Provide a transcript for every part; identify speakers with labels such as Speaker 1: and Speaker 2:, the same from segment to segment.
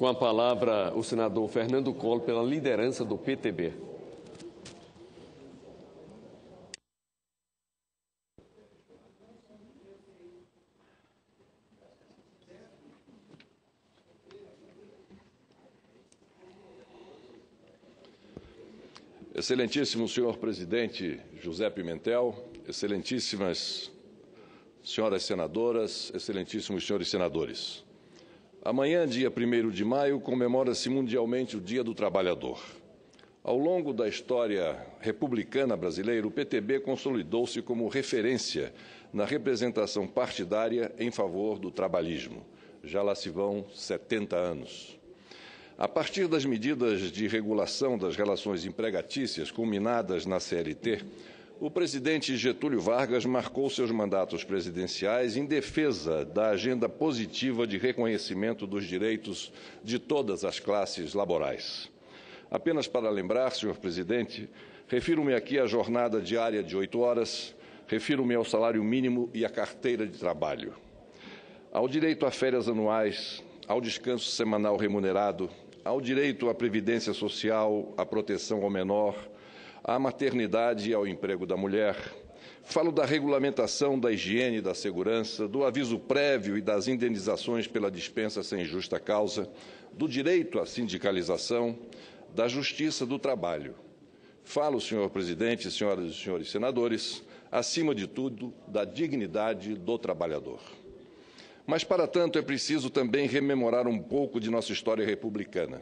Speaker 1: Com a palavra, o senador Fernando Collor, pela liderança do PTB.
Speaker 2: Excelentíssimo senhor presidente José Pimentel, excelentíssimas senhoras senadoras, excelentíssimos senhores senadores. Amanhã, dia 1º de maio, comemora-se mundialmente o Dia do Trabalhador. Ao longo da história republicana brasileira, o PTB consolidou-se como referência na representação partidária em favor do trabalhismo. Já lá se vão 70 anos. A partir das medidas de regulação das relações empregatícias culminadas na CLT, o presidente Getúlio Vargas marcou seus mandatos presidenciais em defesa da agenda positiva de reconhecimento dos direitos de todas as classes laborais. Apenas para lembrar, senhor presidente, refiro-me aqui à jornada diária de 8 horas, refiro-me ao salário mínimo e à carteira de trabalho, ao direito a férias anuais, ao descanso semanal remunerado, ao direito à previdência social, à proteção ao menor, à maternidade e ao emprego da mulher. Falo da regulamentação da higiene e da segurança, do aviso prévio e das indenizações pela dispensa sem justa causa, do direito à sindicalização, da justiça do trabalho. Falo, senhor presidente, senhoras e senhores senadores, acima de tudo, da dignidade do trabalhador. Mas, para tanto, é preciso também rememorar um pouco de nossa história republicana.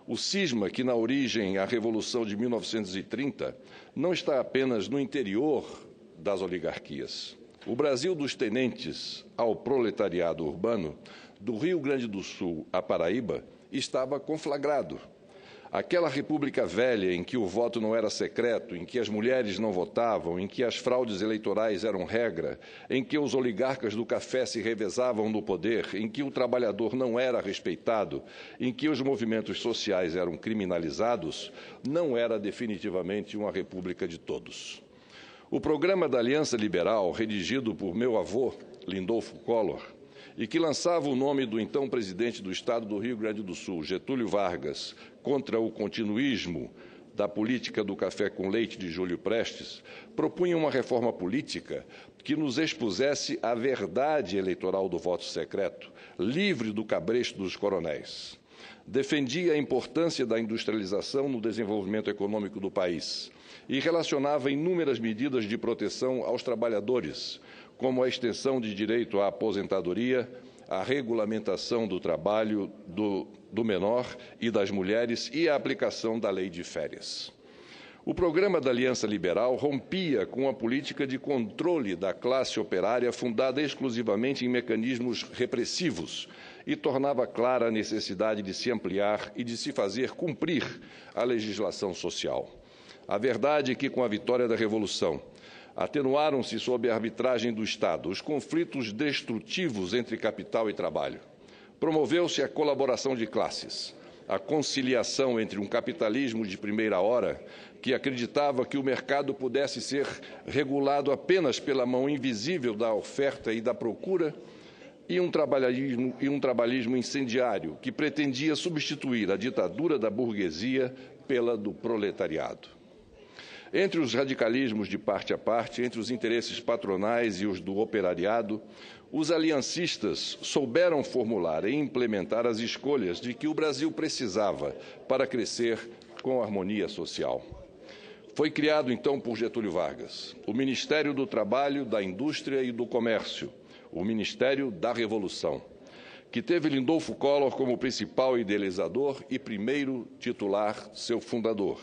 Speaker 2: O cisma que, na origem, a Revolução de 1930, não está apenas no interior das oligarquias. O Brasil dos tenentes ao proletariado urbano, do Rio Grande do Sul à Paraíba, estava conflagrado. Aquela república velha em que o voto não era secreto, em que as mulheres não votavam, em que as fraudes eleitorais eram regra, em que os oligarcas do café se revezavam no poder, em que o trabalhador não era respeitado, em que os movimentos sociais eram criminalizados, não era definitivamente uma república de todos. O programa da Aliança Liberal, redigido por meu avô, Lindolfo Collor, e que lançava o nome do então presidente do Estado do Rio Grande do Sul, Getúlio Vargas, contra o continuismo da política do café com leite de Júlio Prestes, propunha uma reforma política que nos expusesse à verdade eleitoral do voto secreto, livre do cabresto dos coronéis. Defendia a importância da industrialização no desenvolvimento econômico do país e relacionava inúmeras medidas de proteção aos trabalhadores, como a extensão de direito à aposentadoria, a regulamentação do trabalho do menor e das mulheres e a aplicação da lei de férias. O programa da Aliança Liberal rompia com a política de controle da classe operária fundada exclusivamente em mecanismos repressivos e tornava clara a necessidade de se ampliar e de se fazer cumprir a legislação social. A verdade é que, com a vitória da Revolução, atenuaram-se sob a arbitragem do Estado os conflitos destrutivos entre capital e trabalho. Promoveu-se a colaboração de classes, a conciliação entre um capitalismo de primeira hora, que acreditava que o mercado pudesse ser regulado apenas pela mão invisível da oferta e da procura, e um trabalhismo incendiário, que pretendia substituir a ditadura da burguesia pela do proletariado. Entre os radicalismos de parte a parte, entre os interesses patronais e os do operariado, os aliancistas souberam formular e implementar as escolhas de que o Brasil precisava para crescer com harmonia social. Foi criado, então, por Getúlio Vargas, o Ministério do Trabalho, da Indústria e do Comércio, o Ministério da Revolução, que teve Lindolfo Collor como principal idealizador e primeiro titular, seu fundador.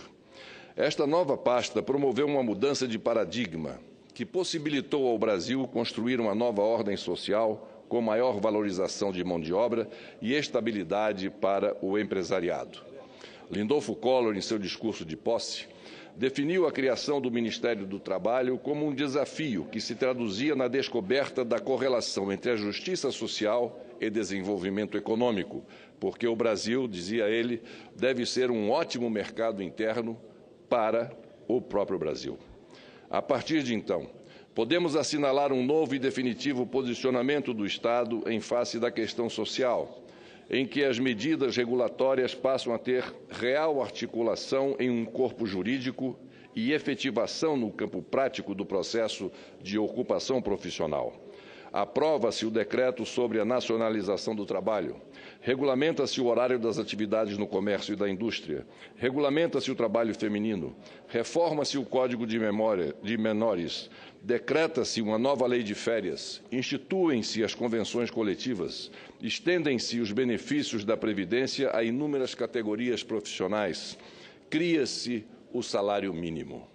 Speaker 2: Esta nova pasta promoveu uma mudança de paradigma que possibilitou ao Brasil construir uma nova ordem social com maior valorização de mão de obra e estabilidade para o empresariado. Lindolfo Collor, em seu discurso de posse, definiu a criação do Ministério do Trabalho como um desafio que se traduzia na descoberta da correlação entre a justiça social e desenvolvimento econômico, porque o Brasil, dizia ele, deve ser um ótimo mercado interno para o próprio Brasil. A partir de então, podemos assinalar um novo e definitivo posicionamento do Estado em face da questão social, em que as medidas regulatórias passam a ter real articulação em um corpo jurídico e efetivação no campo prático do processo de ocupação profissional. Aprova-se o decreto sobre a nacionalização do trabalho. Regulamenta-se o horário das atividades no comércio e da indústria. Regulamenta-se o trabalho feminino. Reforma-se o Código de Menores. Decreta-se uma nova lei de férias. Instituem-se as convenções coletivas. Estendem-se os benefícios da Previdência a inúmeras categorias profissionais. Cria-se o salário mínimo.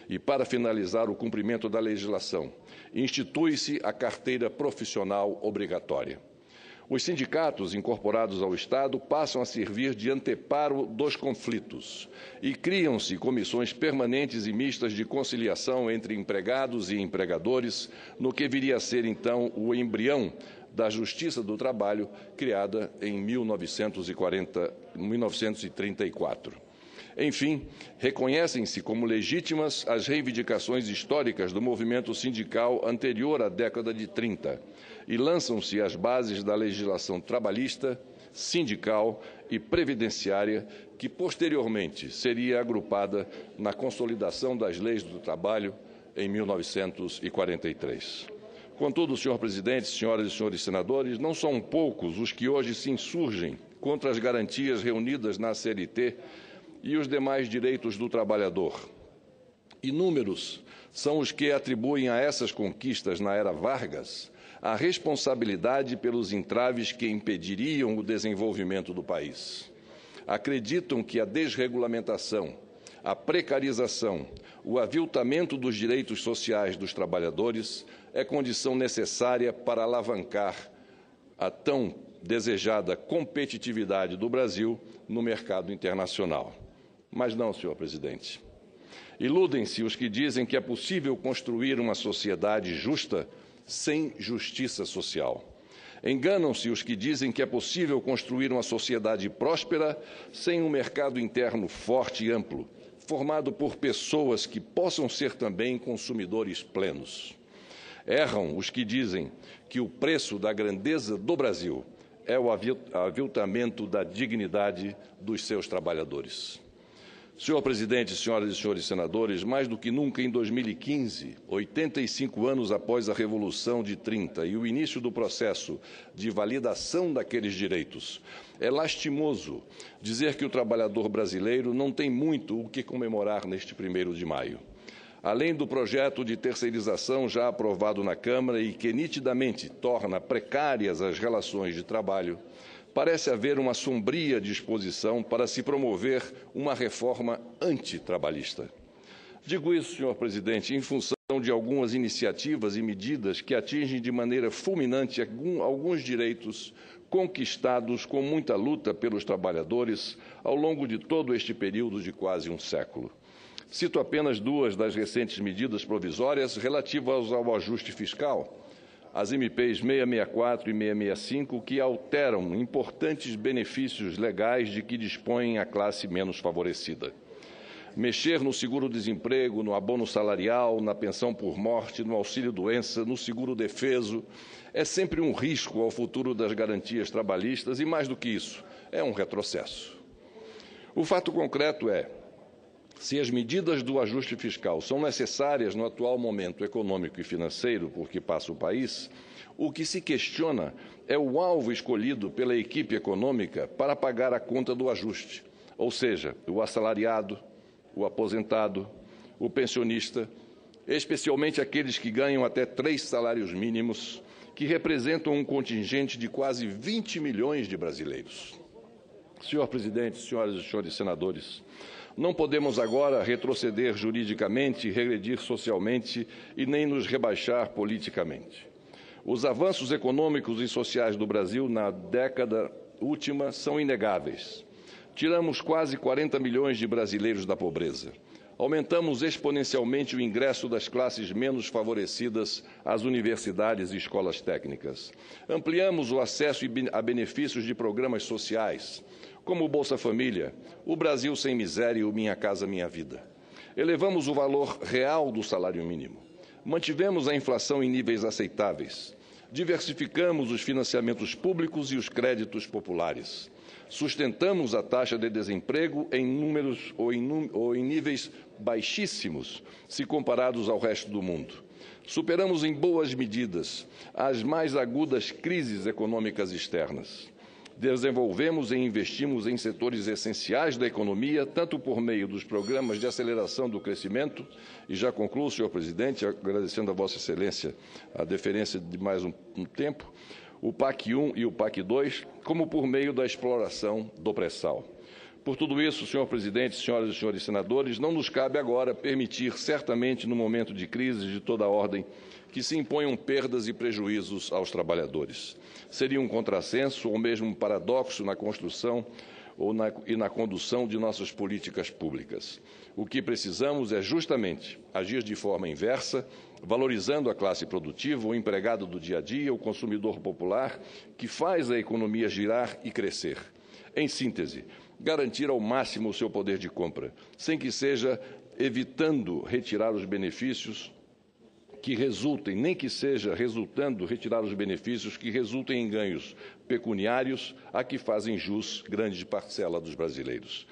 Speaker 2: E, para finalizar o cumprimento da legislação, institui-se a carteira profissional obrigatória. Os sindicatos incorporados ao Estado passam a servir de anteparo dos conflitos e criam-se comissões permanentes e mistas de conciliação entre empregados e empregadores, no que viria a ser, então, o embrião da Justiça do Trabalho, criada em 1934. Enfim, reconhecem-se como legítimas as reivindicações históricas do movimento sindical anterior à década de 30 e lançam-se as bases da legislação trabalhista, sindical e previdenciária, que posteriormente seria agrupada na consolidação das leis do trabalho em 1943. Contudo, senhor presidente, senhoras e senhores senadores, não são poucos os que hoje se insurgem contra as garantias reunidas na CLT e os demais direitos do trabalhador. Inúmeros são os que atribuem a essas conquistas na era Vargas a responsabilidade pelos entraves que impediriam o desenvolvimento do país. Acreditam que a desregulamentação, a precarização, o aviltamento dos direitos sociais dos trabalhadores é condição necessária para alavancar a tão desejada competitividade do Brasil no mercado internacional. Mas não, senhor presidente. Iludem-se os que dizem que é possível construir uma sociedade justa sem justiça social. Enganam-se os que dizem que é possível construir uma sociedade próspera sem um mercado interno forte e amplo, formado por pessoas que possam ser também consumidores plenos. Erram os que dizem que o preço da grandeza do Brasil é o aviltamento da dignidade dos seus trabalhadores. Senhor presidente, senhoras e senhores senadores, mais do que nunca em 2015, 85 anos após a Revolução de 30 e o início do processo de validação daqueles direitos, é lastimoso dizer que o trabalhador brasileiro não tem muito o que comemorar neste 1º de maio. Além do projeto de terceirização já aprovado na Câmara e que nitidamente torna precárias as relações de trabalho, parece haver uma sombria disposição para se promover uma reforma antitrabalhista. Digo isso, senhor presidente, em função de algumas iniciativas e medidas que atingem de maneira fulminante alguns direitos conquistados com muita luta pelos trabalhadores ao longo de todo este período de quase um século. Cito apenas duas das recentes medidas provisórias relativas ao ajuste fiscal, as MPs 664 e 665, que alteram importantes benefícios legais de que dispõem a classe menos favorecida. Mexer no seguro-desemprego, no abono salarial, na pensão por morte, no auxílio-doença, no seguro-defeso, é sempre um risco ao futuro das garantias trabalhistas e, mais do que isso, é um retrocesso. O fato concreto é: se as medidas do ajuste fiscal são necessárias no atual momento econômico e financeiro por que passa o país, o que se questiona é o alvo escolhido pela equipe econômica para pagar a conta do ajuste, ou seja, o assalariado, o aposentado, o pensionista, especialmente aqueles que ganham até 3 salários mínimos, que representam um contingente de quase 20 milhões de brasileiros. Senhor presidente, senhoras e senhores senadores, não podemos agora retroceder juridicamente, regredir socialmente e nem nos rebaixar politicamente. Os avanços econômicos e sociais do Brasil na década última são inegáveis. Tiramos quase 40 milhões de brasileiros da pobreza. Aumentamos exponencialmente o ingresso das classes menos favorecidas às universidades e escolas técnicas. Ampliamos o acesso a benefícios de programas sociais, como o Bolsa Família, o Brasil Sem Miséria e o Minha Casa Minha Vida. Elevamos o valor real do salário mínimo. Mantivemos a inflação em níveis aceitáveis. Diversificamos os financiamentos públicos e os créditos populares. Sustentamos a taxa de desemprego em números ou em níveis baixíssimos, se comparados ao resto do mundo. Superamos em boas medidas as mais agudas crises econômicas externas. Desenvolvemos e investimos em setores essenciais da economia, tanto por meio dos programas de aceleração do crescimento, e já concluo, senhor presidente, agradecendo a Vossa Excelência a deferência de mais um tempo, o PAC 1 e o PAC 2, como por meio da exploração do pré-sal. Por tudo isso, senhor presidente, senhoras e senhores senadores, não nos cabe agora permitir, certamente no momento de crise de toda a ordem, que se imponham perdas e prejuízos aos trabalhadores. Seria um contrassenso ou mesmo um paradoxo na construção e na condução de nossas políticas públicas. O que precisamos é justamente agir de forma inversa, valorizando a classe produtiva, o empregado do dia a dia, o consumidor popular, que faz a economia girar e crescer. Em síntese, garantir ao máximo o seu poder de compra, sem que seja evitando retirar os benefícios que resultem, nem que seja resultando retirar os benefícios que resultem em ganhos pecuniários a que fazem jus grande parcela dos brasileiros.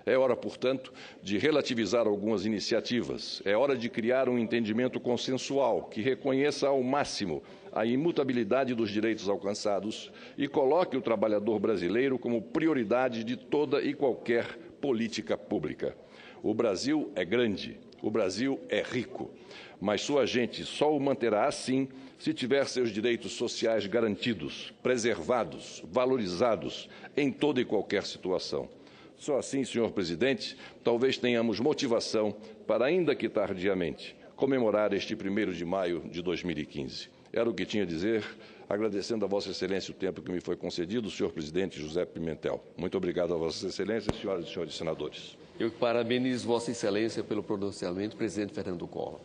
Speaker 2: É hora, portanto, de relativizar algumas iniciativas. É hora de criar um entendimento consensual que reconheça ao máximo a imutabilidade dos direitos alcançados e coloque o trabalhador brasileiro como prioridade de toda e qualquer política pública. O Brasil é grande, o Brasil é rico, mas sua gente só o manterá assim se tiver seus direitos sociais garantidos, preservados, valorizados em toda e qualquer situação. Só assim, senhor presidente, talvez tenhamos motivação para, ainda que tardiamente, comemorar este 1º de maio de 2015. Era o que tinha a dizer, agradecendo a Vossa Excelência o tempo que me foi concedido, senhor presidente José Pimentel. Muito obrigado a Vossa Excelência, senhoras e senhores senadores.
Speaker 1: Eu parabenizo Vossa Excelência pelo pronunciamento, presidente Fernando Collor.